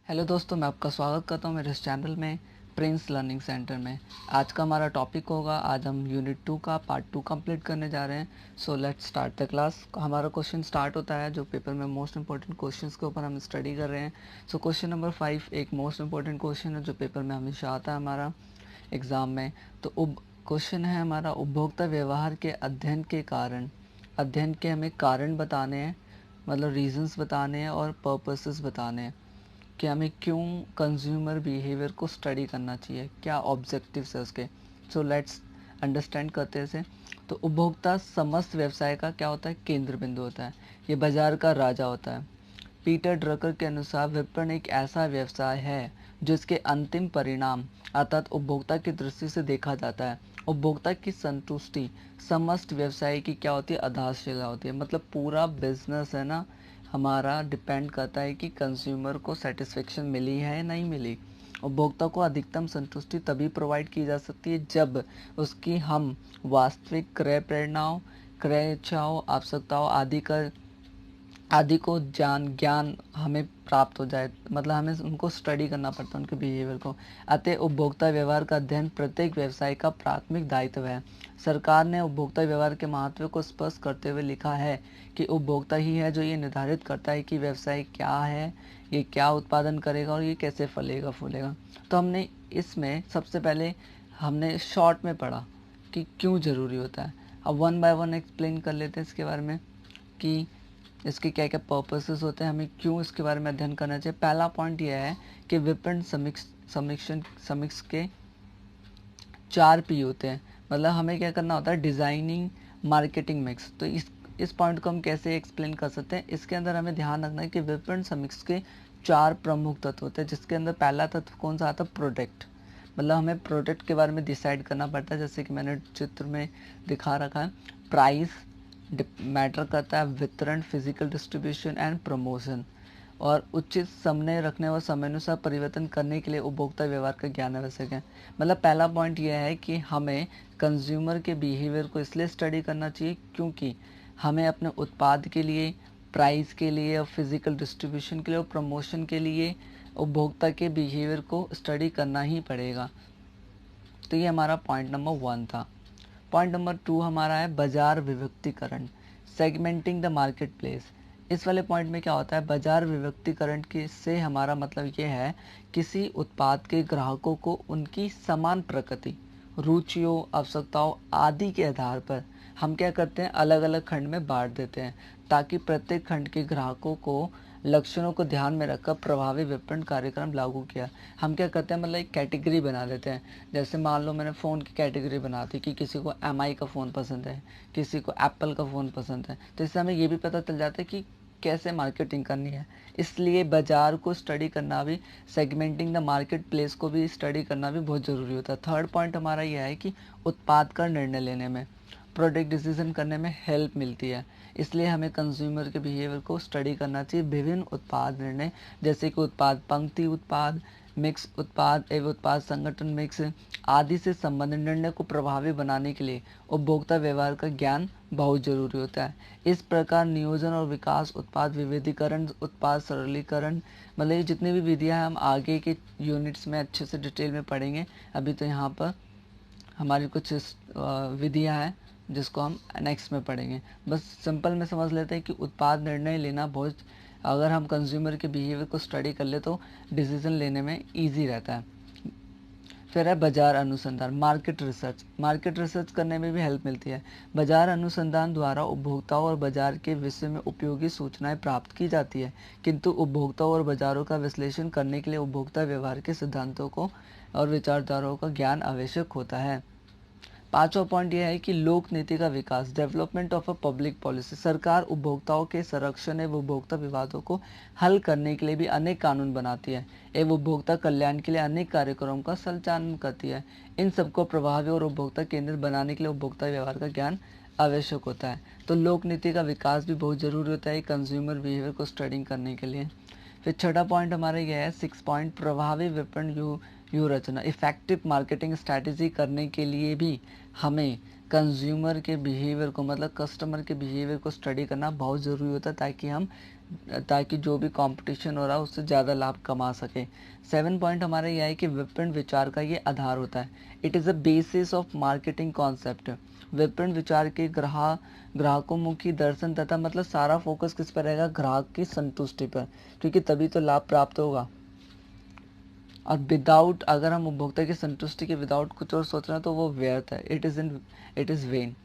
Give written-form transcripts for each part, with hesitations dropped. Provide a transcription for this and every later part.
Hello दोस्तों, मैं आपका स्वागत करता हूँ मेरे इस चैनल में प्रिंस लर्निंग सेंटर में। आज का हमारा टॉपिक होगा, आज हम यूनिट 2 का पार्ट 2 कंप्लीट करने जा रहे हैं। So let's start the class. हमारा क्वेश्चन स्टार्ट होता है जो पेपर में मोस्ट इंपॉर्टेंट क्वेश्चंस के ऊपर हम स्टडी कर रहे हैं। सो क्वेश्चन नंबर 5 एक मोस्ट इंपॉर्टेंट क्वेश्चन है जो पेपर में हमेशा आता है हमारा एग्ज़ाम में। तो क्वेश्चन है हमारा, उपभोक्ता व्यवहार के अध्ययन के हमें कारण बताने हैं, मतलब रीजंस बताने हैं और पर्पसेस बताने हैं कि हमें क्यों कंज्यूमर बिहेवियर को स्टडी करना चाहिए, क्या ऑब्जेक्टिव्स है उसके। सो लेट्स अंडरस्टैंड करते हैं इसे। तो उपभोक्ता समस्त व्यवसाय का क्या होता है, केंद्र बिंदु होता है, ये बाजार का राजा होता है। पीटर ड्रकर के अनुसार विपणन एक ऐसा व्यवसाय है जिसके अंतिम परिणाम अर्थात उपभोक्ता की दृष्टि से देखा जाता है। उपभोक्ता की संतुष्टि समस्त व्यवसाय की क्या होती है, आधारशिला होती है। मतलब पूरा बिजनेस है ना हमारा डिपेंड करता है कि कंज्यूमर को सेटिस्फेक्शन मिली है या नहीं मिली। उपभोक्ता को अधिकतम संतुष्टि तभी प्रोवाइड की जा सकती है जब उसकी हम वास्तविक क्रय प्रेरणाओं, क्रय इच्छाओं, आवश्यकताओं आदि को ज्ञान हमें प्राप्त हो जाए। मतलब हमें उनको स्टडी करना पड़ता है, उनके बिहेवियर को। अतः उपभोक्ता व्यवहार का अध्ययन प्रत्येक व्यवसाय का प्राथमिक दायित्व है। सरकार ने उपभोक्ता व्यवहार के महत्व को स्पष्ट करते हुए लिखा है कि उपभोक्ता ही है जो ये निर्धारित करता है कि व्यवसाय क्या है, ये क्या उत्पादन करेगा और ये कैसे फलेगा फूलेगा। तो हमने इसमें सबसे पहले हमने शॉर्ट में पढ़ा कि क्यों ज़रूरी होता है। अब वन बाय वन एक्सप्लेन कर लेते हैं इसके बारे में कि इसके क्या क्या पर्पसेस होते हैं, हमें क्यों इसके बारे में अध्ययन करना चाहिए। पहला पॉइंट यह है कि विपणन समीक्षा के 4 पी होते हैं। मतलब हमें क्या करना होता है, डिज़ाइनिंग, मार्केटिंग, मिक्स। तो इस पॉइंट को हम कैसे एक्सप्लेन कर सकते हैं, इसके अंदर हमें ध्यान रखना है कि विपणन समीक्षा के 4 प्रमुख तत्व होते हैं, जिसके अंदर पहला तत्व कौन सा आता है, प्रोडक्ट। मतलब हमें प्रोडक्ट के बारे में डिसाइड करना पड़ता है, जैसे कि मैंने चित्र में दिखा रखा है। प्राइस मैटर करता है, वितरण, फिजिकल डिस्ट्रीब्यूशन एंड प्रमोशन। और उचित समय रखने और समयानुसार परिवर्तन करने के लिए उपभोक्ता व्यवहार का ज्ञान आवश्यक है। मतलब पहला पॉइंट यह है कि हमें कंज्यूमर के बिहेवियर को इसलिए स्टडी करना चाहिए क्योंकि हमें अपने उत्पाद के लिए, प्राइस के लिए और फिजिकल डिस्ट्रीब्यूशन के लिए और प्रमोशन के लिए उपभोक्ता के बिहेवियर को स्टडी करना ही पड़ेगा। तो ये हमारा पॉइंट नंबर 1 था। पॉइंट नंबर 2 हमारा है बाजार विविक्तीकरण, सेगमेंटिंग द मार्केट प्लेस। इस वाले पॉइंट में क्या होता है, बाजार विविक्तीकरण के से हमारा मतलब ये है किसी उत्पाद के ग्राहकों को उनकी समान प्रकृति, रुचियों, आवश्यकताओं आदि के आधार पर हम क्या करते हैं, अलग अलग खंड में बांट देते हैं ताकि प्रत्येक खंड के ग्राहकों को लक्षणों को ध्यान में रखकर प्रभावी विपणन कार्यक्रम लागू किया। हम क्या करते हैं, मतलब एक कैटेगरी बना देते हैं। जैसे मान लो मैंने फ़ोन की कैटेगरी बना दी कि किसी को एमआई का फ़ोन पसंद है, किसी को एप्पल का फ़ोन पसंद है। तो इससे हमें ये भी पता चल जाता है कि कैसे मार्केटिंग करनी है। इसलिए बाजार को स्टडी करना भी, सेगमेंटिंग द मार्केट प्लेस को भी स्टडी करना भी बहुत ज़रूरी होता है। थर्ड पॉइंट हमारा यह है कि उत्पाद का निर्णय लेने में, प्रोडक्ट डिसीजन करने में हेल्प मिलती है। इसलिए हमें कंज्यूमर के बिहेवियर को स्टडी करना चाहिए। विभिन्न उत्पाद निर्णय, जैसे कि उत्पाद पंक्ति उत्पाद, मिक्स उत्पाद एवं उत्पाद संगठन मिक्स आदि से संबंधित निर्णय को प्रभावी बनाने के लिए उपभोक्ता व्यवहार का ज्ञान बहुत जरूरी होता है। इस प्रकार नियोजन और विकास, उत्पाद विविधीकरण, उत्पाद सरलीकरण, मतलब ये जितनी भी विधियां हैं हम आगे के यूनिट्स में अच्छे से डिटेल में पढ़ेंगे। अभी तो यहाँ पर हमारी कुछ विधियां हैं जिसको हम नेक्स्ट में पढ़ेंगे। बस सिंपल में समझ लेते हैं कि उत्पाद निर्णय लेना बहुत, अगर हम कंज्यूमर के बिहेवियर को स्टडी कर ले तो डिसीजन लेने में इजी रहता है। फिर है बाजार अनुसंधान, मार्केट रिसर्च। मार्केट रिसर्च करने में भी हेल्प मिलती है। बाजार अनुसंधान द्वारा उपभोक्ताओं और बाजार के विषय में उपयोगी सूचनाएं प्राप्त की जाती है, किंतु उपभोक्ताओं और बाजारों का विश्लेषण करने के लिए उपभोक्ता व्यवहार के सिद्धांतों को और विचारधाराओं का ज्ञान आवश्यक होता है। पांचवा पॉइंट यह है कि लोक नीति का विकास, development of a public policy. सरकार उपभोक्ताओं के संरक्षण एवं उपभोक्ता विवादों को हल करने के लिए भी अनेक कानून बनाती है एवं उपभोक्ता कल्याण के लिए अनेक कार्यक्रमों का संचालन करती है। इन सबको प्रभावी और उपभोक्ता केंद्रित बनाने के लिए उपभोक्ता व्यवहार का ज्ञान आवश्यक होता है। तो लोक नीति का विकास भी बहुत जरूरी होता है कंज्यूमर बिहेवियर को स्टडी करने के लिए। फिर छठा पॉइंट हमारा यह है 6 पॉइंट, प्रभावी विपणन व्यू रचना। इफेक्टिव मार्केटिंग स्ट्रैटेजी करने के लिए भी हमें कंज्यूमर के बिहेवियर को, मतलब कस्टमर के बिहेवियर को स्टडी करना बहुत ज़रूरी होता है ताकि हम ताकि जो भी कंपटीशन हो रहा है उससे ज़्यादा लाभ कमा सके। 7 पॉइंट हमारा यह है कि विपणन विचार का ये आधार होता है। It is a basis of marketing concept. विपणन विचार के ग्राहकोन्मुखी दर्शन तथा मतलब सारा फोकस किस पर रहेगा, ग्राहक की संतुष्टि पर, क्योंकि तभी तो लाभ प्राप्त होगा। और विदाउट, अगर हम उपभोक्ता की संतुष्टि के विदाउट कुछ और सोच रहे हैं तो वो व्यर्थ है, इट इज़ वेन।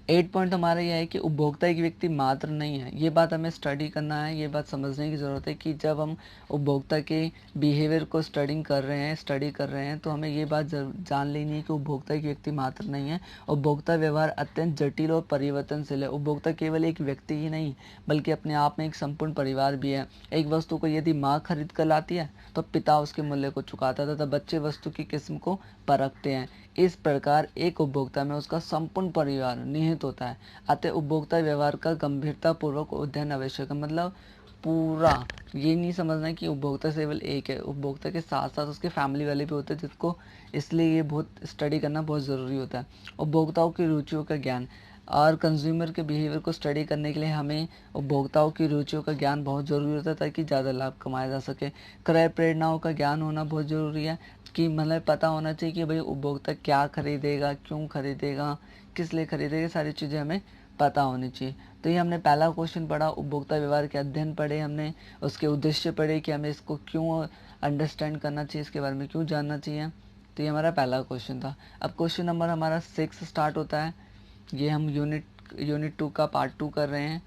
8 पॉइंट हमारा यह है कि उपभोक्ता एक व्यक्ति मात्र नहीं है। ये बात हमें स्टडी करना है, ये बात समझने की ज़रूरत है कि जब हम उपभोक्ता के बिहेवियर को स्टडी कर रहे हैं तो हमें ये बात जान लेनी है कि उपभोक्ता एक व्यक्ति मात्र नहीं है। उपभोक्ता व्यवहार अत्यंत जटिल और परिवर्तनशील है। उपभोक्ता केवल एक व्यक्ति ही नहीं बल्कि अपने आप में एक संपूर्ण परिवार भी है। एक वस्तु को यदि माँ खरीद कर लाती है तो पिता उसके मूल्य को चुकाता है तथा बच्चे वस्तु की किस्म को परखते हैं। इस प्रकार एक उपभोक्ता में उसका संपूर्ण परिवार निहित होता है। अतः उपभोक्ता व्यवहार का गंभीरता पूर्वक अध्ययन आवश्यक है। मतलब पूरा ये नहीं समझना कि उपभोक्ता केवल एक है, उपभोक्ता के साथ साथ उसके फैमिली वाले भी होते हैं, जिसको इसलिए ये बहुत स्टडी करना बहुत ज़रूरी होता है। उपभोक्ताओं की रुचियों का ज्ञान और कंज्यूमर के बिहेवियर को स्टडी करने के लिए हमें उपभोक्ताओं की रुचियों का ज्ञान बहुत ज़रूरी होता है ताकि ज़्यादा लाभ कमाया जा सके। क्रय प्रेरणाओं का ज्ञान होना बहुत ज़रूरी है कि मतलब पता होना चाहिए कि भाई उपभोक्ता क्या खरीदेगा, क्यों खरीदेगा, किस लिए खरीदेगा, सारी चीज़ें हमें पता होनी चाहिए। तो ये हमने पहला क्वेश्चन पढ़ा, उपभोक्ता व्यवहार के अध्ययन पढ़े हमने, उसके उद्देश्य पढ़े कि हमें इसको क्यों अंडरस्टैंड करना चाहिए, इसके बारे में क्यों जानना चाहिए। तो ये हमारा पहला क्वेश्चन था। अब क्वेश्चन नंबर हमारा 6 स्टार्ट होता है। ये हम यूनिट 2 का पार्ट 2 कर रहे हैं।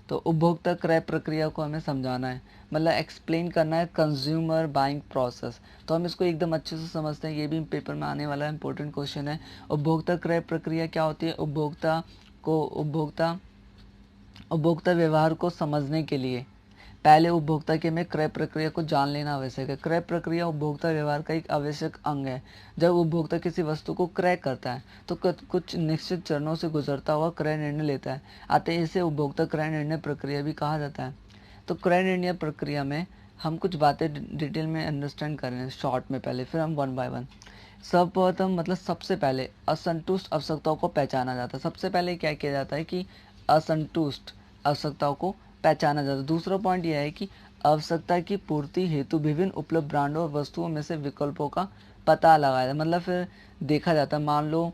तो उपभोक्ता क्रय प्रक्रिया को हमें समझाना है, मतलब एक्सप्लेन करना है कंज्यूमर बाइंग प्रोसेस। तो हम इसको एकदम अच्छे से समझते हैं, ये भी पेपर में आने वाला इंपॉर्टेंट क्वेश्चन है। उपभोक्ता क्रय प्रक्रिया क्या होती है? उपभोक्ता व्यवहार को समझने के लिए पहले उपभोक्ता के में क्रय प्रक्रिया को जान लेना आवश्यक है। क्रय प्रक्रिया उपभोक्ता व्यवहार का एक आवश्यक अंग है। जब उपभोक्ता किसी वस्तु को क्रय करता है तो कुछ निश्चित चरणों से गुजरता हुआ क्रय निर्णय लेता है, अतः इसे उपभोक्ता क्रय निर्णय प्रक्रिया भी कहा जाता है। तो क्रय निर्णय प्रक्रिया में हम कुछ बातें डिटेल में अंडरस्टैंड कर रहे हैं शॉर्ट में पहले, फिर हम वन बाय वन। सर्वप्रथम मतलब सबसे पहले असंतुष्ट आवश्यकताओं को पहचाना जाता है। सबसे पहले क्या किया जाता है कि असंतुष्ट आवश्यकताओं को पहचाना जाता है। दूसरा पॉइंट यह है कि आवश्यकता की पूर्ति हेतु विभिन्न उपलब्ध ब्रांडों और वस्तुओं में से विकल्पों का पता लगाया जाता है। मतलब फिर देखा जाता है, मान लो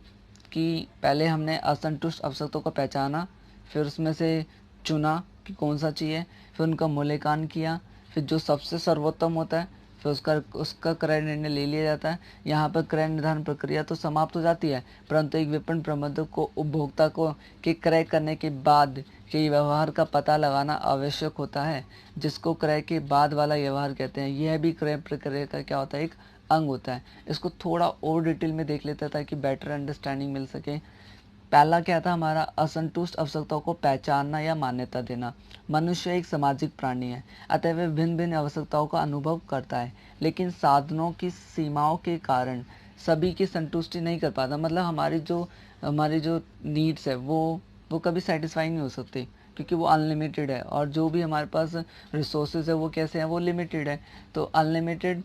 कि पहले हमने असंतुष्ट आवश्यकताओं को पहचाना, फिर उसमें से चुना कि कौन सा चाहिए, फिर उनका मूल्यांकन किया, फिर जो सबसे सर्वोत्तम होता है फिर उसका क्रय निर्णय ले लिया जाता है। यहाँ पर क्रय निर्धारण प्रक्रिया तो समाप्त हो जाती है, परंतु एक विपणन प्रबंधक को उपभोक्ता को के क्रय करने के बाद के व्यवहार का पता लगाना आवश्यक होता है, जिसको क्रय के बाद वाला व्यवहार कहते हैं। यह भी क्रय प्रक्रिया का क्या होता है, एक अंग होता है। इसको थोड़ा और डिटेल में देख लेते हैं ताकि बेटर अंडरस्टैंडिंग मिल सके। पहला क्या था हमारा, असंतुष्ट आवश्यकताओं को पहचानना या मान्यता देना। मनुष्य एक सामाजिक प्राणी है, अतः वह भिन्न भिन्न आवश्यकताओं का अनुभव करता है, लेकिन साधनों की सीमाओं के कारण सभी की संतुष्टि नहीं कर पाता। मतलब हमारी जो नीड्स है वो कभी सेटिस्फाई नहीं हो सकती, क्योंकि वो अनलिमिटेड है, और जो भी हमारे पास रिसोर्सेज है वो कैसे हैं, वो लिमिटेड है। तो अनलिमिटेड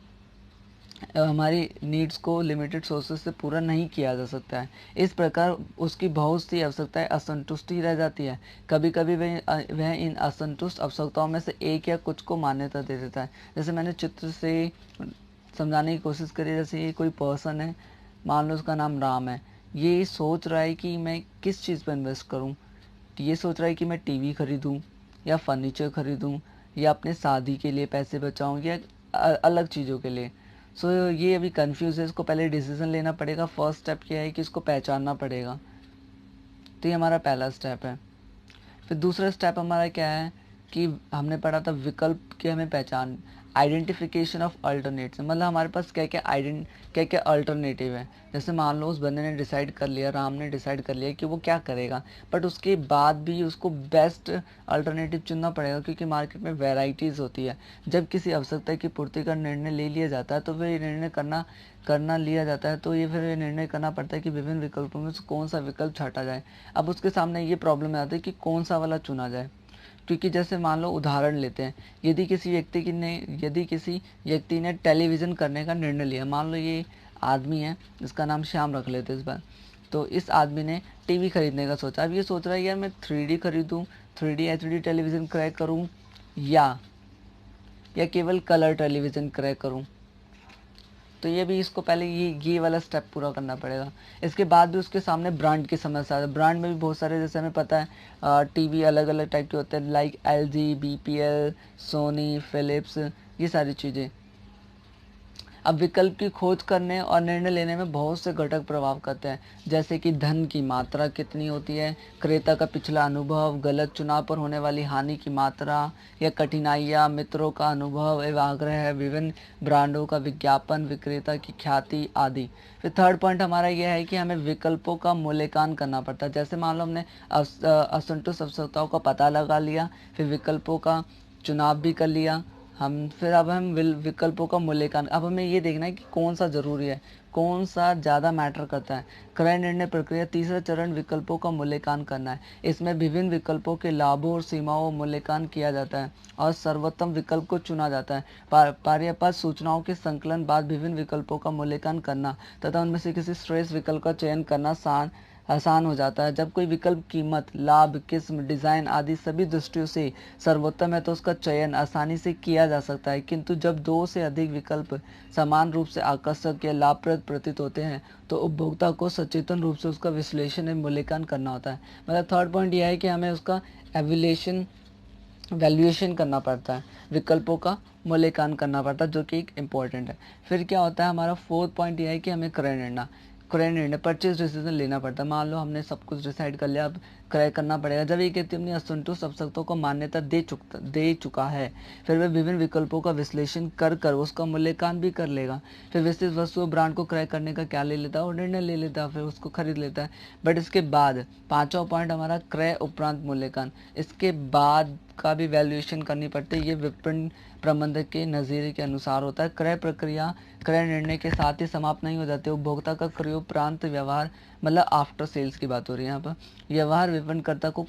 हमारी नीड्स को लिमिटेड सोर्सेज से पूरा नहीं किया जा सकता है। इस प्रकार उसकी बहुत सी आवश्यकताएं असंतुष्ट ही रह जाती है। कभी कभी वह इन असंतुष्ट आवश्यकताओं में से एक या कुछ को मान्यता दे देता है। जैसे मैंने चित्र से समझाने की कोशिश करी, जैसे ये कोई पर्सन है, मान लो उसका नाम राम है, ये सोच रहा है कि मैं किस चीज़ पर इन्वेस्ट करूँ। ये सोच रहा है कि मैं टीवी खरीदूँ या फर्नीचर खरीदूँ या अपने शादी के लिए पैसे बचाऊँ या अलग चीज़ों के लिए। सो ये अभी कंफ्यूज है, इसको पहले डिसीजन लेना पड़ेगा। फर्स्ट स्टेप क्या है कि इसको पहचानना पड़ेगा। तो ये हमारा पहला स्टेप है। फिर दूसरा स्टेप हमारा क्या है कि हमने पढ़ा था विकल्प की हमें पहचान, आइडेंटिफिकेशन ऑफ अल्टरनेटिव। मतलब हमारे पास क्या क्या अल्टरनेटिव है। जैसे मान लो उस बंदे ने डिसाइड कर लिया, राम ने डिसाइड कर लिया कि वो क्या करेगा, बट उसके बाद भी उसको बेस्ट अल्टरनेटिव चुनना पड़ेगा, क्योंकि मार्केट में वेराइटीज़ होती है। जब किसी आवश्यकता की पूर्ति का निर्णय ले लिया जाता है तो फिर निर्णय करना लिया जाता है, तो ये फिर निर्णय करना पड़ता है कि विभिन्न विकल्पों में से कौन सा विकल्प छाटा जाए। अब उसके सामने ये प्रॉब्लम आती है कि कौन सा वाला चुना जाए, क्योंकि जैसे मान लो उदाहरण लेते हैं, यदि किसी व्यक्ति ने टेलीविज़न करने का निर्णय लिया, मान लो ये आदमी है, इसका नाम श्याम रख लेते इस बार। तो इस आदमी ने टीवी खरीदने का सोचा। अब ये सोच रहा है यार मैं 3D खरीदूँ, 3D HD टेलीविज़न क्रय करूं या केवल कलर टेलीविज़न क्रय करूं। तो ये भी इसको पहले ये वाला स्टेप पूरा करना पड़ेगा। इसके बाद भी उसके सामने ब्रांड की समस्या है। ब्रांड में भी बहुत सारे, जैसे हमें पता है टीवी अलग अलग टाइप के होते हैं, like LG, BPL, Sony, Philips, ये सारी चीज़ें। अब विकल्प की खोज करने और निर्णय लेने में बहुत से घटक प्रभाव करते हैं, जैसे कि धन की मात्रा कितनी होती है, क्रेता का पिछला अनुभव, गलत चुनाव पर होने वाली हानि की मात्रा या कठिनाइयाँ, मित्रों का अनुभव एवं आग्रह, विभिन्न ब्रांडों का विज्ञापन, विक्रेता की ख्याति आदि। फिर थर्ड पॉइंट हमारा यह है कि हमें विकल्पों का मूल्यांकन करना पड़ता है। जैसे मान लो हमने असंतुष्ट आवश्यकताओं का पता लगा लिया, फिर विकल्पों का चुनाव भी कर लिया अब हम विकल्पों का मूल्यांकन, अब हमें ये देखना है कि कौन सा ज़रूरी है, कौन सा ज़्यादा मैटर करता है। क्रय निर्णय प्रक्रिया तीसरा चरण विकल्पों का मूल्यांकन करना है। इसमें विभिन्न विकल्पों के लाभों और सीमाओं मूल्यांकन किया जाता है और सर्वोत्तम विकल्प को चुना जाता है। पर्याप्त सूचनाओं के संकलन बाद विभिन्न विकल्पों का मूल्यांकन करना तथा उनमें से किसी श्रेष्ठ विकल्प का चयन करना आसान हो जाता है। जब कोई विकल्प कीमत, लाभ, किस्म, डिज़ाइन आदि सभी दृष्टियों से सर्वोत्तम है तो उसका चयन आसानी से किया जा सकता है। किंतु जब दो से अधिक विकल्प समान रूप से आकर्षक या लाभप्रद प्रतीत होते हैं तो उपभोक्ता को सचेतन रूप से उसका विश्लेषण एवं मूल्यांकन करना होता है। मतलब थर्ड पॉइंट यह है कि हमें उसका वैल्यूएशन करना पड़ता है, विकल्पों का मूल्यांकन करना पड़ता है, जो कि एक इम्पॉर्टेंट है। फिर क्या होता है, हमारा फोर्थ पॉइंट यह है कि हमें क्रय निर्णय परचेज डिसीजन लेना पड़ता है। मान लो हमने सब कुछ डिसाइड कर लिया, अब क्रय करना पड़ेगा। जब एक व्यक्ति अपनी असंतुष्ट आवश्यकताओं को मान्यता दे चुका है, फिर वह विभिन्न विकल्पों का विश्लेषण कर उसका मूल्यांकन भी कर लेगा। फिर विशिष्ट वस्तु ब्रांड को क्रय करने का क्या ले लेता है और निर्णय ले लेता है, फिर उसको खरीद लेता है। बट इसके बाद पांचवा पॉइंट हमारा क्रय उपरांत मूल्यांकन, इसके बाद का भी वैल्यूएशन करनी पड़ती है। ये विपणन प्रबंधक के नज़रिए के अनुसार होता है। क्रय प्रक्रिया क्रय निर्णय के साथ ही समाप्त नहीं हो जाते। उपभोक्ता का क्रय उपरांत व्यवहार, मतलब आफ्टर सेल्स की बात हो रही है यहाँ पर, व्यवहार विपणनकर्ता को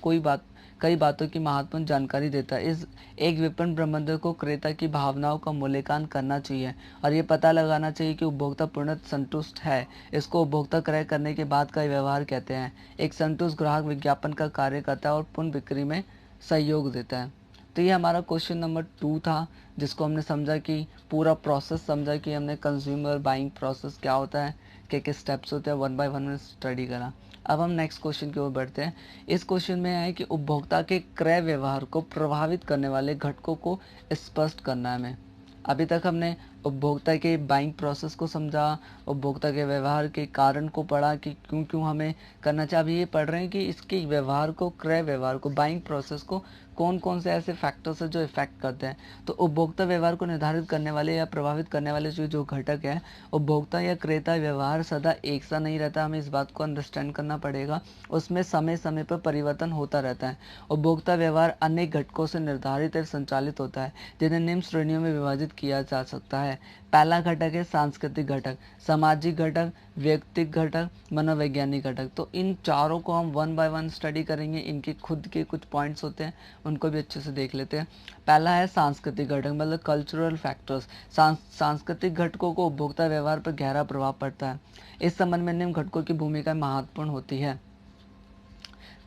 कई बातों की महत्वपूर्ण जानकारी देता है। इस एक विपणन प्रबंधक को क्रेता की भावनाओं का मूल्यांकन करना चाहिए और ये पता लगाना चाहिए कि उपभोक्ता पूर्ण संतुष्ट है। इसको उपभोक्ता क्रय करने के बाद का व्यवहार कहते हैं। एक संतुष्ट ग्राहक विज्ञापन का कार्य करता है और पुनः बिक्री में सहयोग देता है। तो ये हमारा क्वेश्चन नंबर 2 था, जिसको हमने समझा कि पूरा प्रोसेस समझा कि हमने कंज्यूमर बाइंग प्रोसेस क्या होता है, क्या स्टेप्स होते हैं, वन बाय वन में स्टडी करा। अब हम नेक्स्ट क्वेश्चन की ओर बढ़ते हैं। इस क्वेश्चन में है कि उपभोक्ता के क्रय व्यवहार को प्रभावित करने वाले घटकों को स्पष्ट करना है हमें। अभी तक हमने उपभोक्ता के बाइंग प्रोसेस को समझा, उपभोक्ता के व्यवहार के कारण को पढ़ा कि क्यों क्यों हमें करना चाहिए। अभी ये पढ़ रहे हैं कि इसके व्यवहार को, क्रय व्यवहार को, बाइंग प्रोसेस को कौन कौन से ऐसे फैक्टर्स हैं जो इफेक्ट करते हैं। तो उपभोक्ता व्यवहार को निर्धारित करने वाले या प्रभावित करने वाले जो घटक है, उपभोक्ता या क्रेता व्यवहार सदा एक सा नहीं रहता, हमें इस बात को अंडरस्टैंड करना पड़ेगा। उसमें समय समय पर परिवर्तन होता रहता है। उपभोक्ता व्यवहार अनेक घटकों से निर्धारित और संचालित होता है, जिन्हें निम्न श्रेणियों में विभाजित किया जा सकता है। पहला घटक है सांस्कृतिक घटक, सामाजिक घटक, व्यक्तिगत घटक, मनोवैज्ञानिक घटक। तो इन चारों को हम वन बाय वन स्टडी करेंगे। इनके खुद के कुछ पॉइंट्स होते हैं, उनको भी अच्छे से देख लेते हैं। पहला है सांस्कृतिक घटक, मतलब कल्चरल फैक्टर्स। सांस्कृतिक घटकों को उपभोक्ता व्यवहार पर गहरा प्रभाव पड़ता है। इस संबंध में निम्न घटकों की भूमिका महत्वपूर्ण होती है।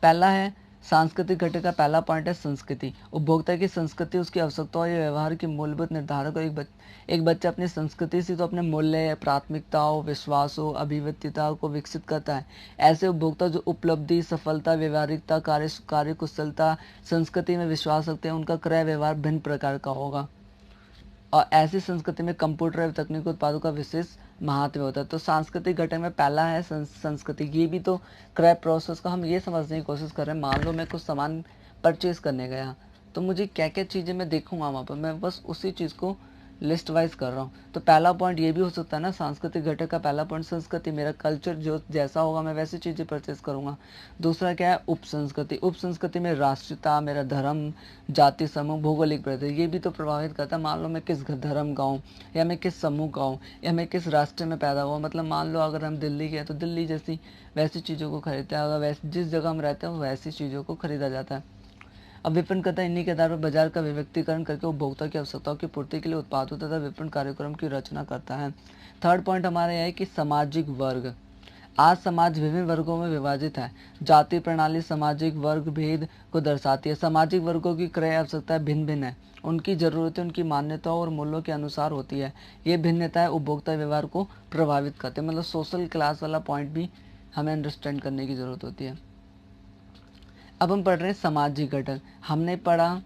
पहला है सांस्कृतिक घटक का पहला पॉइंट है संस्कृति। उपभोक्ता की संस्कृति उसकी आवश्यकताओं या व्यवहार की मूलभूत निर्धारक। एक बच्चा अपनी संस्कृति से तो अपने मूल्य, प्राथमिकताओं, विश्वासों, अभिव्यक्तिताओं को विकसित करता है। ऐसे उपभोक्ता जो उपलब्धि, सफलता, व्यवहारिकता, कार्यकुशलता, संस्कृति में विश्वास रखते हैं, उनका क्रय व्यवहार भिन्न प्रकार का होगा। और ऐसी संस्कृति में कंप्यूटर एवं तकनीकी उत्पादों का विशेष महत्व होता है। तो सांस्कृतिक घटक में पहला है संस्कृति। ये भी तो क्रय प्रोसेस का हम ये समझने की कोशिश कर रहे हैं। मान लो मैं कुछ सामान परचेज करने गया, तो मुझे क्या क्या चीज़ें मैं देखूंगा वहाँ पर, मैं बस उसी चीज़ को लिस्ट वाइज कर रहा हूँ। तो पहला पॉइंट ये भी हो सकता है ना, सांस्कृतिक घटक का पहला पॉइंट संस्कृति, मेरा कल्चर जो जैसा होगा मैं वैसी चीज़ें परचेज करूँगा। दूसरा क्या है, उप संस्कृति। उप संस्कृति में राष्ट्रीयता, मेरा धर्म, जाति समूह, भौगोलिक प्रदेश, ये भी तो प्रभावित करता है। मान लो मैं किस धर्म का हूँ, या मैं किस समूह का हूँ, या मैं किस राष्ट्र में पैदा हुआ। मतलब मान लो अगर हम दिल्ली के हैं तो दिल्ली जैसी वैसी चीज़ों को खरीदते हैं, अगर जिस जगह हम रहते हैं वैसी चीज़ों को खरीदा जाता है। अब विपणनकर्ता इन्हीं के आधार पर बाजार का विविधीकरण करके उपभोक्ता की आवश्यकताओं की पूर्ति के लिए उत्पादों तथा विपणन कार्यक्रम की रचना करता है। थर्ड पॉइंट हमारा यह है कि सामाजिक वर्ग। आज समाज विभिन्न वर्गों में विभाजित है। जाति प्रणाली सामाजिक वर्ग भेद को दर्शाती है। सामाजिक वर्गों की क्रय आवश्यकताएं भिन्न भिन्न है। उनकी जरूरतें उनकी मान्यताओं और मूल्यों के अनुसार होती है। ये भिन्नताएं उपभोक्ता व्यवहार को प्रभावित करते हैं। मतलब सोशल क्लास वाला पॉइंट भी हमें अंडरस्टैंड करने की जरूरत होती है। अब हम पढ़ रहे हैं सामाजिक घटक। हमने पढ़ा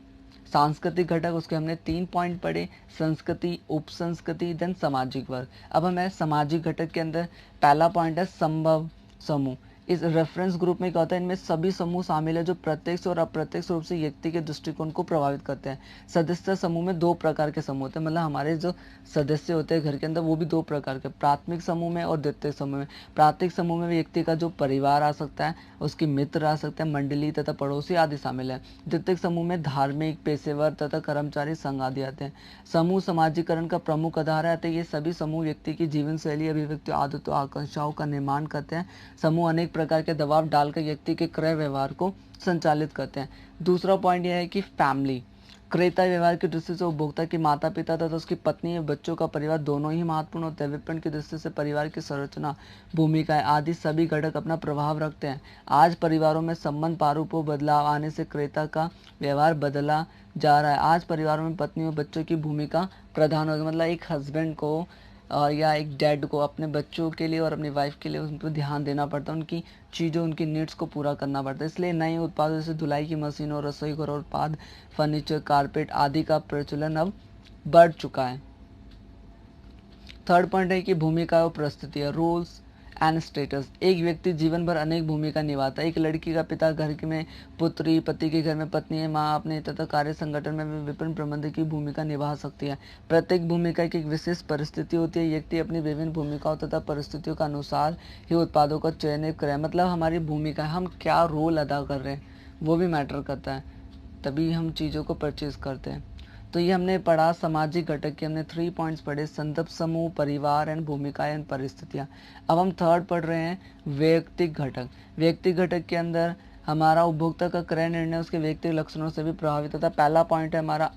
सांस्कृतिक घटक, उसके हमने 3 पॉइंट पढ़े, संस्कृति, उपसंस्कृति, देन सामाजिक वर्ग। अब हमें सामाजिक घटक के अंदर पहला पॉइंट है संभव समूह। इस रेफरेंस ग्रुप में क्या होता है, इनमें सभी समूह शामिल है जो प्रत्यक्ष और अप्रत्यक्ष रूप से व्यक्ति के दृष्टिकोण को प्रभावित करते हैं। सदस्य समूह में 2 प्रकार के समूह होते हैं, मतलब हमारे जो सदस्य होते हैं घर के अंदर वो भी 2 प्रकार के, प्राथमिक समूह में और द्वितीयक समूह में। प्राथमिक समूह में व्यक्ति का जो परिवार आ सकता है, उसके मित्र आ सकते हैं, मंडली तथा पड़ोसी आदि शामिल है। द्वितीयक समूह में धार्मिक, पेशेवर तथा कर्मचारी संघ आदि आते हैं। समूह समाजीकरण का प्रमुख आधार है, अतः ये सभी समूह व्यक्ति की जीवन शैली, अभिव्यक्ति, आदतों, आकांक्षाओं का निर्माण करते हैं। समूह अनेक प्रकार के दबाव डालकर व्यक्ति के क्रय व्यवहार को संचालित करते हैं। दूसरा पॉइंट यह है कि फैमिली, क्रेता व्यवहार की दृष्टि से उपभोक्ता की माता पिता तथा उसकी पत्नी या बच्चों का परिवार दोनों ही महत्वपूर्ण होते हैं। विपणन की दृष्टि से परिवार की संरचना, भूमिकाएं आदि सभी घटक अपना प्रभाव रखते हैं। आज परिवारों में संबंध प्रारूपों बदलाव आने से क्रेता का व्यवहार बदला जा रहा है। आज परिवारों में पत्नी और बच्चों की भूमिका प्रधान हो गई। मतलब एक हस्बैंड को या एक डैड को अपने बच्चों के लिए और अपनी वाइफ के लिए उन पर ध्यान देना पड़ता है, उनकी चीज़ों, उनकी नीड्स को पूरा करना पड़ता है। इसलिए नए उत्पादों जैसे धुलाई की मशीनों, रसोई घर उत्पाद, फर्नीचर, कारपेट आदि का प्रचलन अब बढ़ चुका है। थर्ड पॉइंट है कि भूमिका और परिस्थिति, रोल्स एंड स्टेटस। एक व्यक्ति जीवन भर अनेक भूमिका निभाता है। एक लड़की का पिता घर में पुत्री, पति के घर में पत्नी, माँ अपने तथा कार्य संगठन में विभिन्न प्रबंधक की भूमिका निभा सकती है। प्रत्येक भूमिका की एक विशेष परिस्थिति होती है। व्यक्ति अपनी विभिन्न भूमिकाओं तथा परिस्थितियों के अनुसार ही उत्पादों का चयन करे। मतलब हमारी भूमिका, हम क्या रोल अदा कर रहे हैं वो भी मैटर करता है, तभी हम चीज़ों को परचेज करते हैं। तो ये हमने पढ़ा सामाजिक घटक के, हमने 3 पॉइंट्स पढ़े, संदर्भ समूह, परिवार एंड भूमिकाएं एंड परिस्थितियाँ। अब हम थर्ड पढ़ रहे हैं व्यक्तिक घटक। व्यक्तिक घटक के अंदर हमारा उपभोक्ता का क्रय निर्णय उसके व्यक्तिगत लक्षणों से भी प्रभावित होता है। पहला पॉइंट है हमारा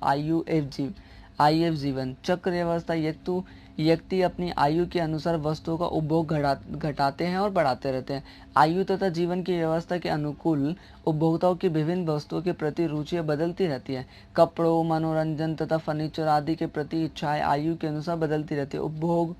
IUF जीवन चक्र व्यवस्था। व्यक्ति अपनी आयु के अनुसार वस्तुओं का उपभोग घटाते हैं और बढ़ाते रहते हैं। आयु तथा जीवन की व्यवस्था के अनुकूल उपभोक्ताओं की विभिन्न वस्तुओं के प्रति रुचियां बदलती रहती है। कपड़ों, मनोरंजन तथा फर्नीचर आदि के प्रति इच्छाएं आयु के अनुसार बदलती रहती है। उपभोग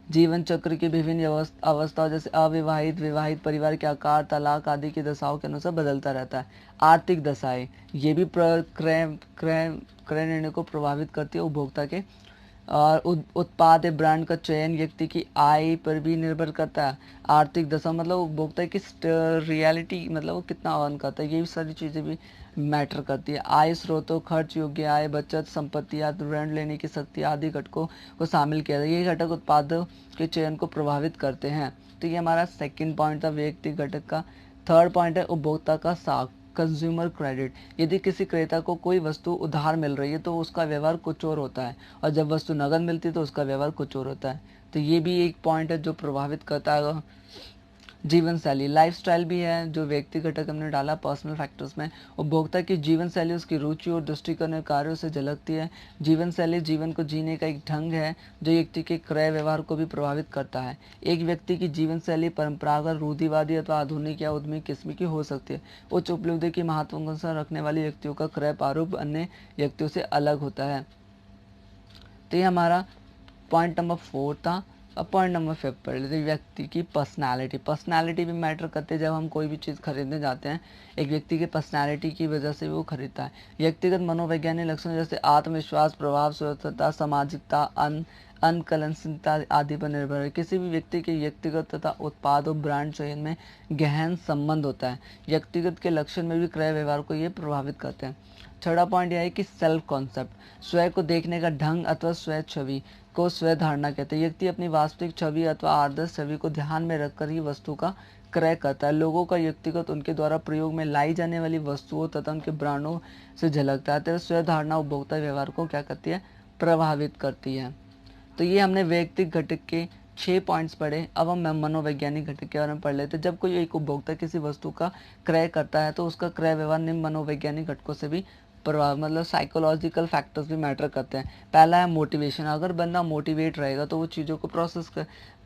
जीवन चक्र की विभिन्न अवस्थाओं जैसे अविवाहित, विवाहित, परिवार के आकार, तलाक आदि की दशाओं के अनुसार बदलता रहता है। आर्थिक दशाएं, ये भी क्रय निर्णय को प्रभावित करती है उपभोक्ता के। और उत्पाद या ब्रांड का चयन व्यक्ति की आय पर भी निर्भर करता है। आर्थिक दशा मतलब उपभोक्ता की रियलिटी, मतलब वो कितना अर्न करता है, ये भी सारी चीज़ें भी मैटर करती है। आय स्रोतों, खर्च योग्य आय, बचत, संपत्ति या ऋण लेने की शक्ति आदि घटकों को शामिल किया जाए। ये घटक उत्पादों के चयन को प्रभावित करते हैं। तो ये हमारा सेकंड पॉइंट था व्यक्तिगत घटक का। थर्ड पॉइंट है उपभोक्ता का साख, कंज्यूमर क्रेडिट। यदि किसी क्रेता को कोई वस्तु उधार मिल रही है तो उसका व्यवहार कुछ और होता है, और जब वस्तु नगद मिलती है तो उसका व्यवहार कुछ और होता है। तो ये भी एक पॉइंट है जो प्रभावित करता है। जीवन शैली, लाइफस्टाइल भी है जो व्यक्ति घटक हमने डाला पर्सनल फैक्टर्स में। उपभोक्ता की जीवन शैली उसकी रुचि और दृष्टिकोण और कार्यों से झलकती है। जीवन शैली जीवन को जीने का एक ढंग है जो व्यक्ति के क्रय व्यवहार को भी प्रभावित करता है। एक व्यक्ति की जीवन शैली परंपरागत, रूढ़िवादी अथवा आधुनिक या उद्यमी किस्म की हो सकती है। उच्च उपलब्धि की महत्वाकांक्षा रखने वाले व्यक्तियों का क्रय प्रारूप अन्य व्यक्तियों से अलग होता है। तो ये हमारा पॉइंट नंबर 4 था। अब पॉइंट नंबर 5 पढ़ लेते, व्यक्ति की पर्सनालिटी भी मैटर करते हैं। जब हम कोई भी चीज़ खरीदने जाते हैं, एक व्यक्ति की पर्सनालिटी की वजह से वो खरीदता है। व्यक्तिगत मनोवैज्ञानिक लक्षण जैसे आत्मविश्वास, प्रभाव, स्वतंत्रता, सामाजिकता, अनकलंसितता आदि पर निर्भर है। किसी भी व्यक्ति के व्यक्तिगत तथा उत्पाद और ब्रांड चयन में गहन संबंध होता है। व्यक्तिगत के लक्षण में भी क्रय व्यवहार को ये प्रभावित करते हैं। छठा पॉइंट यह है कि सेल्फ कॉन्सेप्ट, स्वयं को देखने का ढंग अथवा स्वयं छवि को स्वयं धारणा कहते हैं। व्यक्ति अपनी वास्तविक छवि अथवा आदर्श छवि को ध्यान में रखकर ही वस्तु का क्रय करता है। लोगों का व्यक्तिगत उनके द्वारा प्रयोग में लाई जाने वाली वस्तुओं तथा उनके ब्रांडों से झलकता है। तो स्वयं धारणा उपभोक्ता व्यवहार को क्या करती है, प्रभावित करती है। तो ये हमने व्यक्तिगत घटक के 6 पॉइंट्स पढ़े। अब हम मनोवैज्ञानिक घटक के बारे में पढ़ लेते हैं। जब कोई एक उपभोक्ता किसी वस्तु का क्रय करता है तो उसका क्रय व्यवहार निम्न मनोवैज्ञानिक घटकों से भी प्रभाव मतलब साइकोलॉजिकल फैक्टर्स भी मैटर करते हैं। पहला है मोटिवेशन, अगर बंदा मोटिवेट रहेगा तो वो चीज़ों को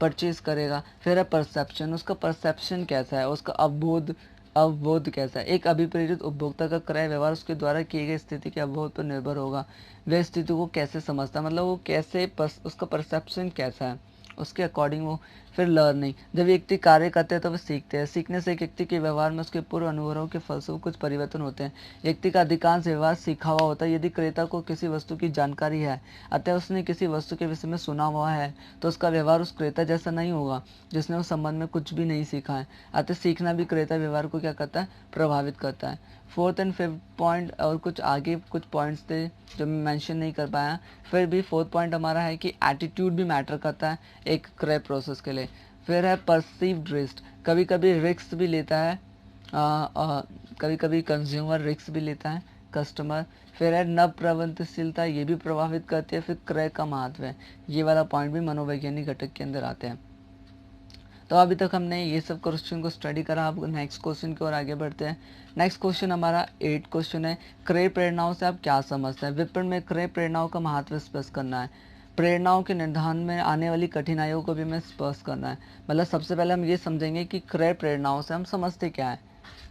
परचेज करेगा। फिर है परसेप्शन, उसका परसेप्शन कैसा है, उसका अवबोध कैसा है। एक अभिप्रेरित उपभोक्ता का क्रय व्यवहार उसके द्वारा किए गए स्थिति के अवबोध पर निर्भर होगा। वह स्थिति को कैसे समझता है, मतलब वो कैसे उसका परसेप्शन कैसा है, उसके अकॉर्डिंग वो। फिर लर्निंग, जब व्यक्ति कार्य करते हैं तो वे सीखते हैं। सीखने से एक व्यक्ति के व्यवहार में उसके पूर्व अनुभवों के फलस्वरूप कुछ परिवर्तन होते हैं। व्यक्ति का अधिकांश व्यवहार सीखा हुआ होता है। यदि क्रेता को किसी वस्तु की जानकारी है, अतः उसने किसी वस्तु के विषय में सुना हुआ है, तो उसका व्यवहार उस क्रेता जैसा नहीं होगा जिसने उस संबंध में कुछ भी नहीं सीखा है। अतः सीखना भी क्रेता व्यवहार को क्या करता है, प्रभावित करता है। फोर्थ एंड फिफ्थ पॉइंट और कुछ आगे कुछ पॉइंट्स थे जो मैं मेंशन नहीं कर पाया, फिर भी फोर्थ पॉइंट हमारा है कि एटीट्यूड भी मैटर करता है एक क्रय प्रोसेस के लिए। फिर है परसीव्ड रिस्क, कभी कभी रिस्क भी लेता है, कभी कभी कंज्यूमर रिस्क भी लेता है कस्टमर। फिर है नव प्रवृत्तिशीलता, ये भी प्रभावित करती है। फिर क्रय का महत्व है, ये वाला पॉइंट भी मनोवैज्ञानिक घटक के अंदर आते हैं। तो अभी तक हमने ये सब क्वेश्चन को स्टडी करा, अब नेक्स्ट क्वेश्चन की ओर आगे बढ़ते हैं। नेक्स्ट क्वेश्चन हमारा 8 क्वेश्चन है, क्रय प्रेरणाओं से आप क्या समझते हैं। विपणन में क्रय प्रेरणाओं का महत्व स्पष्ट करना है। प्रेरणाओं के निर्धारण में आने वाली कठिनाइयों को भी हमें स्पष्ट करना है। मतलब सबसे पहले हम ये समझेंगे कि क्रय प्रेरणाओं से हम समझते क्या है,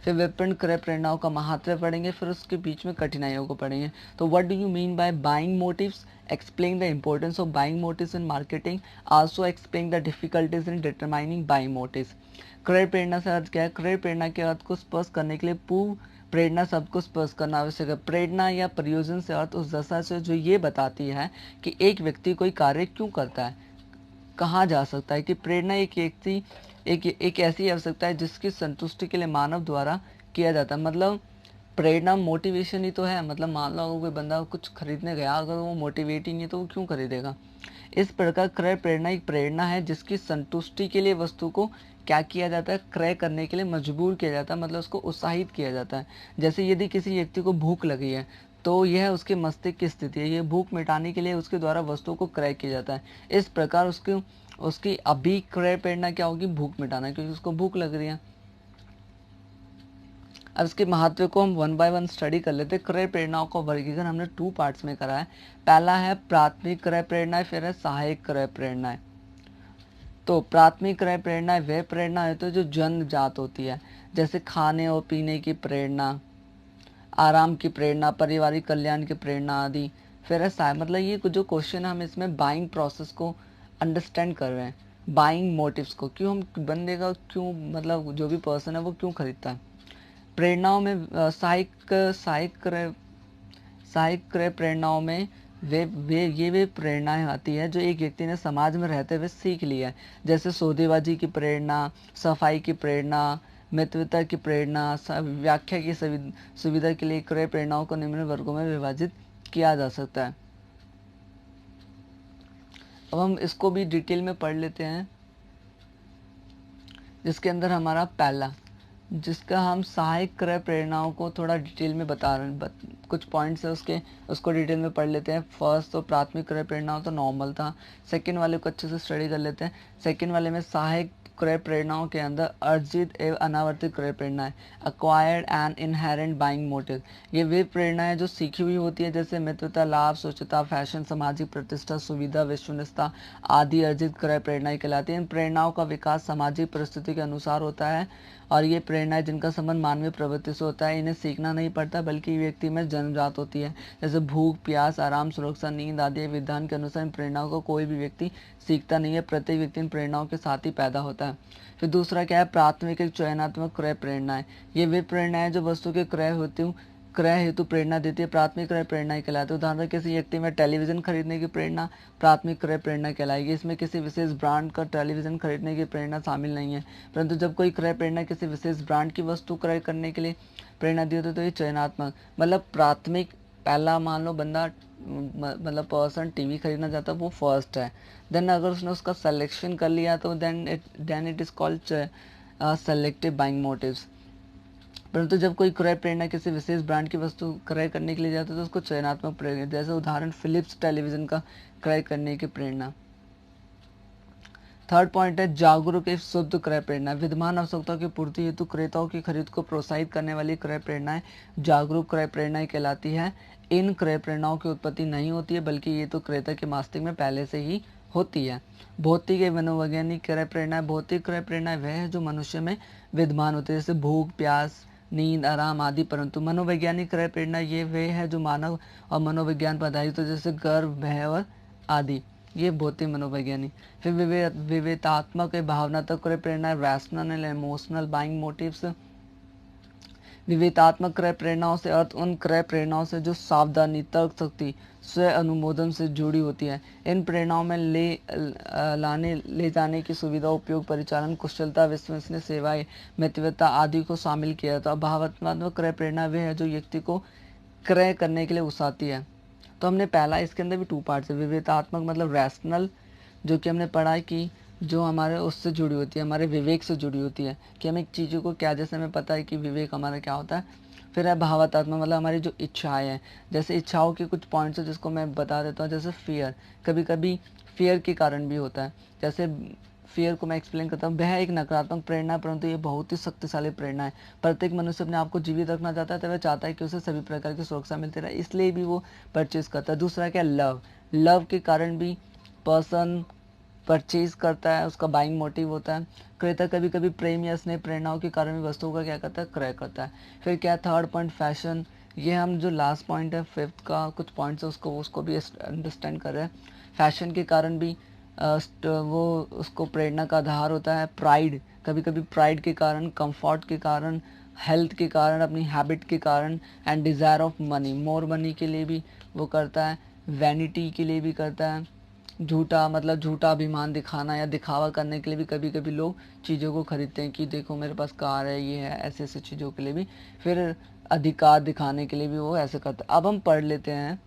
फिर विपणन क्रय प्रेरणाओं का महत्व पढ़ेंगे, फिर उसके बीच में कठिनाइयों को पढ़ेंगे। तो what do you mean by buying motives, explain the importance of buying motives in marketing, also explain the difficulties in determining buying motives. क्रय प्रेरणा से अर्थ क्या है, क्रय प्रेरणा के अर्थ को स्पष्ट करने के लिए पूर्व प्रेरणा शब्द को स्पष्ट करना आवश्यक है। प्रेरणा या प्रयोजन से अर्थ उस दशा से जो ये बताती है कि एक व्यक्ति कोई कार्य क्यों करता है, कहाँ जा सकता है। कि प्रेरणा एक व्यक्ति एक ऐसी आवश्यकता है जिसकी संतुष्टि के लिए मानव द्वारा किया जाता है। मतलब प्रेरणा मोटिवेशन ही तो है। मतलब मान लो अगर कोई बंदा कुछ खरीदने गया, अगर वो मोटिवेट ही नहीं है तो वो क्यों खरीदेगा। इस प्रकार क्रय प्रेरणा एक प्रेरणा है जिसकी संतुष्टि के लिए वस्तु को क्या किया जाता है, क्रय करने के लिए मजबूर किया जाता है, मतलब उसको उत्साहित किया जाता है। जैसे यदि किसी व्यक्ति को भूख लगी है तो यह उसके मस्तिष्क की स्थिति है, ये भूख मिटाने के लिए उसके द्वारा वस्तुओं को क्रय किया जाता है। इस प्रकार उसकी अभी क्रय प्रेरणा क्या होगी, भूख मिटाना, क्योंकि उसको भूख लग रही है। अब इसके महत्व को हम वन बाय वन स्टडी कर लेते हैं। क्रय प्रेरणाओं का वर्गीकरण हमने 2 पार्ट्स में करा है। पहला है प्राथमिक क्रय प्रेरणाएं, फिर है सहायक क्रय प्रेरणाएं। तो प्राथमिक क्रय प्रेरणाएं वे प्रेरणा है तो जो जन्मजात होती है, जैसे खाने और पीने की प्रेरणा, आराम की प्रेरणा, पारिवारिक कल्याण की प्रेरणा आदि। फिर है मतलब ये जो क्वेश्चन है हम इसमें बाइंग प्रोसेस को अंडरस्टैंड कर रहे हैं, बाइंग मोटिव्स को, क्यों हम बंदे का क्यों, मतलब जो भी पर्सन है वो क्यों खरीदता है। प्रेरणाओं में सहायक क्रय प्रेरणाओं में वे प्रेरणाएं आती है जो एक व्यक्ति ने समाज में रहते हुए सीख लिया है। जैसे सौदेबाजी की प्रेरणा, सफाई की प्रेरणा, मित्रता की प्रेरणा, व्याख्या की सुविधा के लिए क्रय प्रेरणाओं को निम्न वर्गों में विभाजित किया जा सकता है। अब हम इसको भी डिटेल में पढ़ लेते हैं, जिसके अंदर हमारा पहला, जिसका हम सहायक क्रय प्रेरणाओं को थोड़ा डिटेल में बता रहे हैं, कुछ पॉइंट्स है उसको डिटेल में पढ़ लेते हैं। फर्स्ट तो प्राथमिक क्रय प्रेरणाओं तो नॉर्मल था, सेकंड वाले को अच्छे से स्टडी कर लेते हैं। सेकंड वाले में सहायक क्रय प्रेरणाओं के अंदर अर्जित एवं अनावर्तित क्रय प्रेरणाएं, acquired and inherent buying motive, ये वे प्रेरणाएं जो सीखी हुई होती है, जैसे मित्रता, लाभ, स्वच्छता, फैशन, सामाजिक प्रतिष्ठा, सुविधा, विश्वसनीयता आदि अर्जित क्रय प्रेरणाएं कहलाती हैं। इन प्रेरणाओं का विकास सामाजिक परिस्थिति के अनुसार होता है और ये प्रेरणाएं जिनका संबंध मानवीय प्रवृत्ति से होता है, इन्हें सीखना नहीं पड़ता बल्कि व्यक्ति में जन्मजात होती है। जैसे भूख, प्यास, आराम, सुरक्षा, नींद आदि विधान के अनुसार इन प्रेरणाओं को कोई भी व्यक्ति सीखता नहीं है, प्रत्येक व्यक्ति इन प्रेरणाओं के साथ ही पैदा होता है। फिर दूसरा क्या है, प्राथमिक एक चयनात्मक क्रय प्रेरणाएं, ये वे प्रेरणाएं जो वस्तु के क्रय हेतु प्रेरणा देती है, प्राथमिक क्रय प्रेरणाएं कहलाती है। उदाहरण किसी व्यक्ति में टेलीविजन खरीदने की प्रेरणा प्राथमिक क्रय प्रेरणा कहलाएगी। इसमें किसी विशेष ब्रांड का टेलीविजन खरीदने की प्रेरणा शामिल नहीं है, परंतु जब कोई क्रय प्रेरणा किसी विशेष ब्रांड की वस्तु क्रय करने के लिए प्रेरणा दी होती है तो ये चयनात्मक, मतलब प्राथमिक, पहला मान लो बंदा मतलब पर्सन टीवी खरीदना चाहता है, वो फर्स्ट है। देन अगर उसने उसका सिलेक्शन कर लिया तो then it is called selective buying motives. परंतु जब कोई क्रय प्रेरणा किसी विशेष ब्रांड की वस्तु क्रय करने के लिए जाता है तो उसको चयनात्मक प्रेरणा, जैसे उदाहरण फिलिप्स टेलीविजन का क्रय करने की प्रेरणा। थर्ड पॉइंट है जागरूक एवं शुद्ध क्रय प्रेरणा। विद्यमान आवश्यकताओं की पूर्ति हेतु क्रेताओं की खरीद को प्रोत्साहित करने वाली क्रय प्रेरणाएं जागरूक क्रय प्रेरणाएं कहलाती है। इन क्रय प्रेरणाओं की उत्पत्ति नहीं होती है, बल्कि ये तो क्रेता के मस्तिष्क में पहले से ही होती है। भौतिक एवं मनोवैज्ञानिक क्रय प्रेरणाएं। भौतिक क्रय प्रेरणाएं वह है जो मनुष्य में विद्यमान होती है, जैसे भूख, प्यास, नींद, आराम आदि। परंतु मनोवैज्ञानिक क्रय प्रेरणा ये वे है जो मानव और मनोविज्ञान पर आधारित हो, जैसे गर्व, भय और आदि। ये भौतिक मनोवैज्ञानिक। फिर विवेकात्मक भावनात्मक क्रय प्रेरणा, rational and emotional buying motives. विवेकात्मक क्रय प्रेरणाओं से अर्थ उन क्रय प्रेरणाओं से जो सावधानी, तर्क शक्ति, स्व अनुमोदन से जुड़ी होती है। इन प्रेरणाओं में ले जाने की सुविधा, उपयोग, परिचालन, कुशलता, विश्वसनीय सेवाएं, मितव्ययिता आदि को शामिल किया जाता है। भावनात्मक क्रय प्रेरणा वे है जो व्यक्ति को क्रय करने के लिए उकसाती है। तो हमने पहला, इसके अंदर भी 2 पार्ट्स है। विवेकात्मक मतलब रैशनल, जो कि हमने पढ़ा है कि जो हमारे उससे जुड़ी होती है, हमारे विवेक से जुड़ी होती है कि हमें चीज़ों को क्या, जैसे हमें पता है कि विवेक हमारा क्या होता है। फिर है भावात्मक मतलब हमारी जो इच्छाएं हैं, जैसे इच्छाओं के कुछ पॉइंट्स है जिसको मैं बता देता हूँ। जैसे फियर, कभी कभी फियर के कारण भी होता है। जैसे फियर को मैं एक्सप्लेन करता हूँ। वह एक नकारात्मक प्रेरणा है, परंतु ये बहुत ही शक्तिशाली प्रेरणा है। प्रत्येक मनुष्य अपने आप को जीवित रखना चाहता है, तो वह चाहता है कि उसे सभी प्रकार की सुरक्षा मिलती रहे, इसलिए भी वो परचेज करता है। दूसरा क्या, लव। लव के कारण भी पर्सन परचेज करता है, उसका बाइंग मोटिव होता है। क्रेता कभी कभी प्रेम या स्नेह प्रेरणाओं के कारण भी वस्तुओं का क्या करता है, क्रय करता है। फिर क्या, थर्ड पॉइंट फैशन। ये हम जो लास्ट पॉइंट है, फिफ्थ का कुछ पॉइंट्स है, उसको भी अंडरस्टैंड कर रहे हैं। फैशन के कारण भी वो उसको प्रेरणा का आधार होता है। प्राइड, कभी कभी प्राइड के कारण, कंफर्ट के कारण, हेल्थ के कारण, अपनी हैबिट के कारण, and desire of money, more money के लिए भी वो करता है। वैनिटी के लिए भी करता है। झूठा मतलब झूठा अभिमान दिखाना या दिखावा करने के लिए भी कभी कभी लोग चीज़ों को खरीदते हैं कि देखो मेरे पास कार है, ये है, ऐसे ऐसे चीज़ों के लिए भी। फिर अधिकार दिखाने के लिए भी वो ऐसे करते हैं। अब हम पढ़ लेते हैं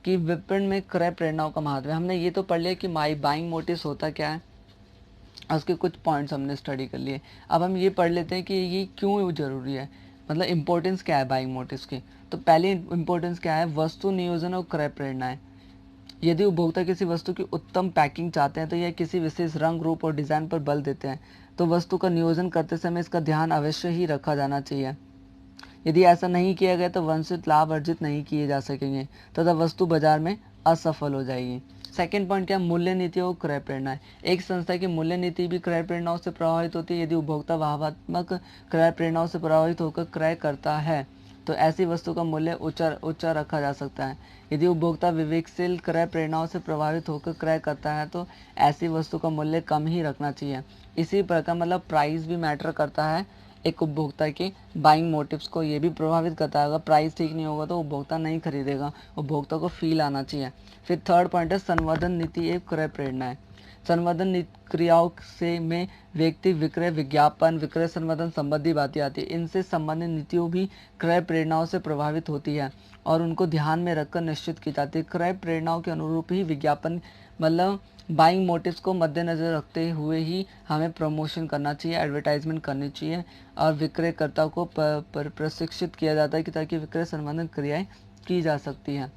कि विपणन में क्रय प्रेरणाओं का महत्व है। हमने ये तो पढ़ लिया कि माई बाइंग मोटिव्स होता क्या है, उसके कुछ पॉइंट्स हमने स्टडी कर लिए। अब हम ये पढ़ लेते हैं कि ये क्यों ज़रूरी है, मतलब इम्पोर्टेंस क्या है बाइंग मोटिव्स की। तो पहले इम्पोर्टेंस क्या है, वस्तु नियोजन और क्रय प्रेरणाएं। यदि उपभोक्ता किसी वस्तु की उत्तम पैकिंग चाहते हैं तो यह किसी विशेष रंग, रूप और डिज़ाइन पर बल देते हैं, तो वस्तु का नियोजन करते समय इसका ध्यान अवश्य ही रखा जाना चाहिए। यदि ऐसा नहीं किया गया तो वांछित लाभ अर्जित नहीं किए जा सकेंगे तथा वस्तु बाजार में असफल हो जाएगी। सेकेंड पॉइंट क्या, मूल्य नीति और क्रय प्रेरणाएं। एक संस्था की मूल्य नीति भी क्रय प्रेरणाओं से प्रभावित होती है। यदि उपभोक्ता भावात्मक क्रय प्रेरणाओं से प्रभावित होकर क्रय करता है तो ऐसी वस्तु का मूल्य ऊंचा रखा जा सकता है। यदि उपभोक्ता विवेकशील क्रय प्रेरणाओं से प्रभावित होकर क्रय करता है तो ऐसी वस्तु का मूल्य कम ही रखना चाहिए। इसी प्रकार मतलब प्राइस भी मैटर करता है, एक उपभोक्ता के बाइंग मोटिव्स को ये भी प्रभावित करता है। अगर प्राइस ठीक नहीं होगा तो उपभोक्ता नहीं खरीदेगा, उपभोक्ता को फील आना चाहिए। फिर थर्ड पॉइंट है संवर्धन नीति एवं क्रय प्रेरणा है। संवर्धन क्रियाओं से में व्यक्ति विक्रय, विज्ञापन, विक्रय संवर्धन संबंधी बातें आती है। इनसे संबंधित नीतियों भी क्रय प्रेरणाओं से प्रभावित होती है और उनको ध्यान में रखकर निश्चित की जाती है। क्रय प्रेरणाओं के अनुरूप ही विज्ञापन मतलब बाइंग मोटिव्स को मद्देनजर रखते हुए ही हमें प्रमोशन करना चाहिए, एडवर्टाइजमेंट करनी चाहिए और विक्रयकर्ता को प्रशिक्षित किया जाता है कि ताकि विक्रय संवर्धन क्रियाएं की जा सकती हैं।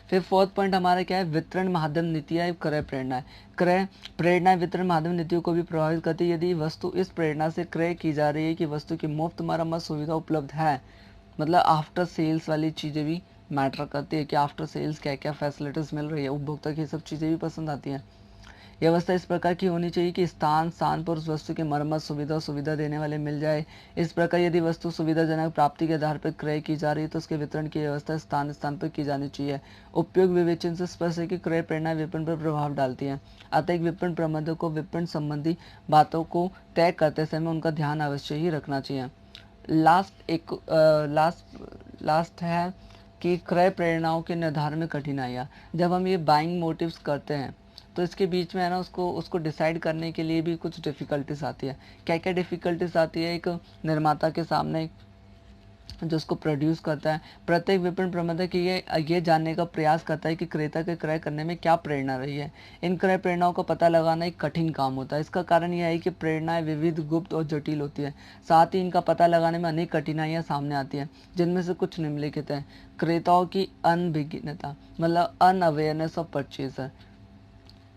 फिर फोर्थ पॉइंट हमारा क्या है, वितरण माध्यम नीतियाँ क्रय प्रेरणा है। क्रय प्रेरणा वितरण माध्यम नीतियों को भी प्रभावित करती है। यदि वस्तु इस प्रेरणा से क्रय की जा रही है कि वस्तु की मुफ्त मरम्मत सुविधा उपलब्ध है, मतलब आफ्टर सेल्स वाली चीज़ें भी मैटर करती है कि आफ्टर सेल्स क्या क्या फैसिलिटीज़ मिल रही है, उपभोक्ता की सब चीज़ें भी पसंद आती हैं। यह व्यवस्था इस प्रकार की होनी चाहिए कि स्थान पर उस वस्तु की मरम्मत सुविधा देने वाले मिल जाए। इस प्रकार यदि वस्तु सुविधाजनक प्राप्ति के आधार पर क्रय की जा रही है तो उसके वितरण की व्यवस्था स्थान पर की जानी चाहिए। उपयोग विवेचन से स्पष्ट है कि क्रय प्रेरणा विपणन पर प्रभाव डालती है। अतः एक विपणन प्रबंधक को विपणन संबंधी बातों को तय करते समय उनका ध्यान अवश्य ही रखना चाहिए। लास्ट है कि क्रय प्रेरणाओं के निर्धारण में कठिनाइयाँ। जब हम ये बाइंग मोटिव्स करते हैं तो इसके बीच में है ना उसको डिसाइड करने के लिए भी कुछ डिफ़िकल्टीज आती है। क्या क्या डिफ़िकल्टीज आती है, एक निर्माता के सामने जो उसको प्रोड्यूस करता है। प्रत्येक विपणन प्रबंधक ये जानने का प्रयास करता है कि क्रेता के क्रय करने में क्या प्रेरणा रही है। इन क्रय प्रेरणाओं का पता लगाना एक कठिन काम होता है। इसका कारण यह है कि प्रेरणाएं विविध, गुप्त और जटिल होती है। साथ ही इनका पता लगाने में अनेक कठिनाइयां सामने आती हैं, जिनमें से कुछ निम्नलिखित हैं। क्रेताओं की अनभिज्ञता मतलब अनअवेयरनेस ऑफ परचेजर।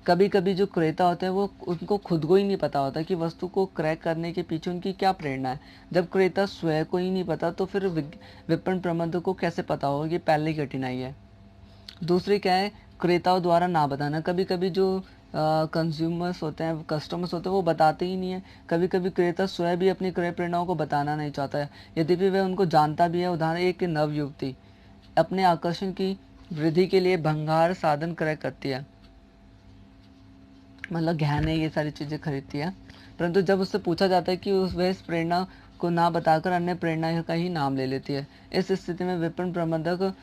कभी कभी जो क्रेता होते हैं वो उनको खुद को ही नहीं पता होता कि वस्तु को क्रय करने के पीछे उनकी क्या प्रेरणा है। जब क्रेता स्वयं को ही नहीं पता तो फिर विपणन प्रबंधक को कैसे पता होगा, ये पहली कठिनाई है। दूसरी क्या है, क्रेताओं द्वारा ना बताना। कभी कभी जो कंज्यूमर्स होते हैं, कस्टमर्स होते हैं, वो बताते ही नहीं है। कभी कभी क्रेता स्वयं भी अपनी क्रय प्रेरणाओं को बताना नहीं चाहता है, यद्यपि वह उनको जानता भी है। उदाहरण, एक नव युवती अपने आकर्षण की वृद्धि के लिए भंगार साधन क्रय करती है, मतलब गहने ये सारी चीज़ें खरीदती है, परंतु जब उससे पूछा जाता है कि वह इस प्रेरणा को ना बताकर अन्य प्रेरणा का ही नाम ले लेती है। इस स्थिति में विपणन प्रबंधक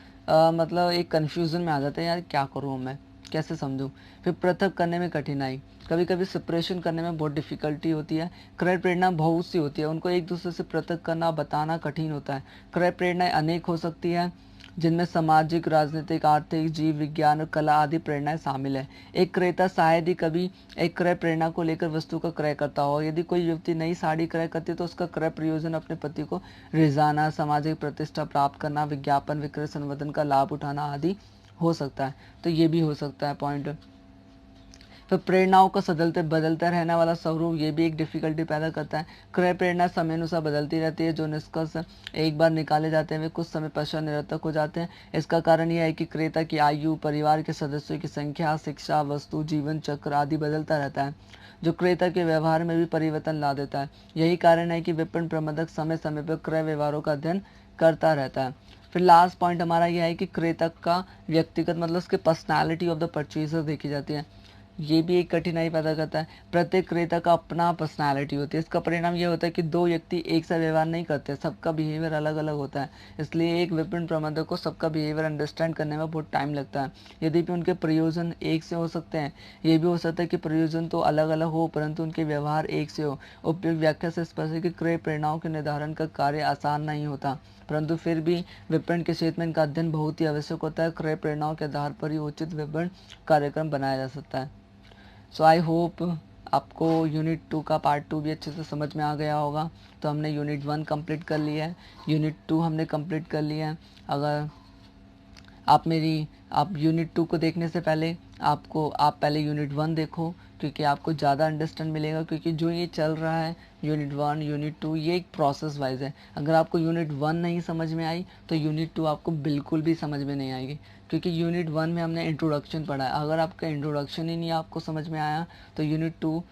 मतलब एक कन्फ्यूज़न में आ जाता है, यार क्या करूँ मैं, कैसे समझूं। फिर पृथक करने में कठिनाई, कभी कभी सेपरेशन करने में बहुत डिफिकल्टी होती है। क्रय प्रेरणा बहुत सी होती है, उनको एक दूसरे से पृथक करना, बताना कठिन होता है। क्रय प्रेरणाएं अनेक हो सकती है, जिनमें सामाजिक, राजनीतिक, आर्थिक, जीव विज्ञान और कला आदि प्रेरणाएं शामिल है। एक क्रेता शायद ही कभी एक क्रय प्रेरणा को लेकर वस्तु का क्रय करता हो। यदि कोई युवती नई साड़ी क्रय करती है तो उसका क्रय प्रयोजन अपने पति को रिझाना, सामाजिक प्रतिष्ठा प्राप्त करना, विज्ञापन, विक्रय संवर्धन का लाभ उठाना आदि हो सकता है। तो ये भी हो सकता है पॉइंट। तो प्रेरणाओं का बदलते बदलता रहने वाला स्वरूप, ये भी एक डिफिकल्टी पैदा करता है। क्रय प्रेरणा समय अनुसार बदलती रहती है। जो निष्कर्ष एक बार निकाले जाते हैं वे कुछ समय पश्चात निरर्थक हो जाते हैं। इसका कारण यह है कि क्रेता की आयु, परिवार के सदस्यों की संख्या, शिक्षा, वस्तु, जीवन चक्र आदि बदलता रहता है, जो क्रेता के व्यवहार में भी परिवर्तन ला देता है। यही कारण है कि विपणन प्रबंधक समय समय पर क्रय व्यवहारों का अध्ययन करता रहता है। फिर लास्ट पॉइंट हमारा यह है कि क्रेता का व्यक्तिगत, मतलब उसके पर्सनालिटी ऑफ द परचेजर देखी जाती है। ये भी एक कठिनाई पैदा करता है। प्रत्येक क्रेता का अपना पर्सनालिटी होती है। इसका परिणाम ये होता है कि दो व्यक्ति एक सा व्यवहार नहीं करते, सबका बिहेवियर अलग अलग होता है। इसलिए एक विपणन प्रबंधक को सबका बिहेवियर अंडरस्टैंड करने में बहुत टाइम लगता है। यद्यपि उनके प्रयोजन एक से हो सकते हैं, ये भी हो सकता है कि प्रयोजन तो अलग अलग हो परंतु उनके व्यवहार एक से हो। उपयुक्त व्याख्या से स्पष्ट है कि क्रय प्रेरणाओं के निर्धारण का कार्य आसान नहीं होता, परंतु फिर भी विपणन के क्षेत्र में इनका अध्ययन बहुत ही आवश्यक होता है। क्रय प्रेरणाओं के आधार पर ही उचित विपणन कार्यक्रम बनाया जा सकता है। सो आई होप आपको यूनिट 2 का पार्ट 2 भी अच्छे से समझ में आ गया होगा। तो हमने यूनिट 1 कंप्लीट कर लिया है, यूनिट 2 हमने कंप्लीट कर लिया है। अगर आप यूनिट 2 को देखने से पहले आप पहले यूनिट 1 देखो, क्योंकि आपको ज़्यादा अंडरस्टैंड मिलेगा। क्योंकि जो ये चल रहा है यूनिट 1 यूनिट 2 ये एक प्रोसेस वाइज है। अगर आपको यूनिट 1 नहीं समझ में आई तो यूनिट 2 आपको बिल्कुल भी समझ में नहीं आएगी। क्योंकि यूनिट 1 में हमने इंट्रोडक्शन पढ़ा है, अगर आपका इंट्रोडक्शन ही नहीं आपको समझ में आया तो यूनिट 2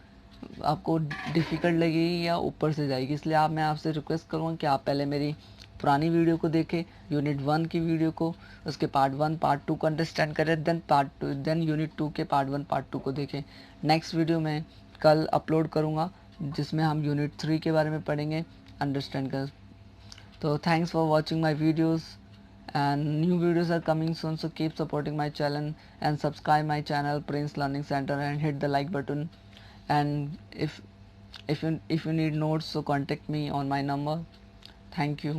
आपको डिफ़िकल्ट लगेगी या ऊपर से जाएगी। इसलिए मैं आपसे रिक्वेस्ट करूँगा कि आप पहले मेरी पुरानी वीडियो को देखें, यूनिट 1 की वीडियो को, उसके पार्ट 1 पार्ट 2 को अंडरस्टैंड करें, देन यूनिट 2 के पार्ट 1 पार्ट 2 को देखें। नेक्स्ट वीडियो में कल अपलोड करूँगा जिसमें हम यूनिट 3 के बारे में पढ़ेंगे, अंडरस्टैंड कर। तो thanks for watching my videos and new videos are coming soon, so keep supporting my channel and subscribe my channel Prince Learning Center and hit the like button. And if you need notes, so contact me on my number. Thank you.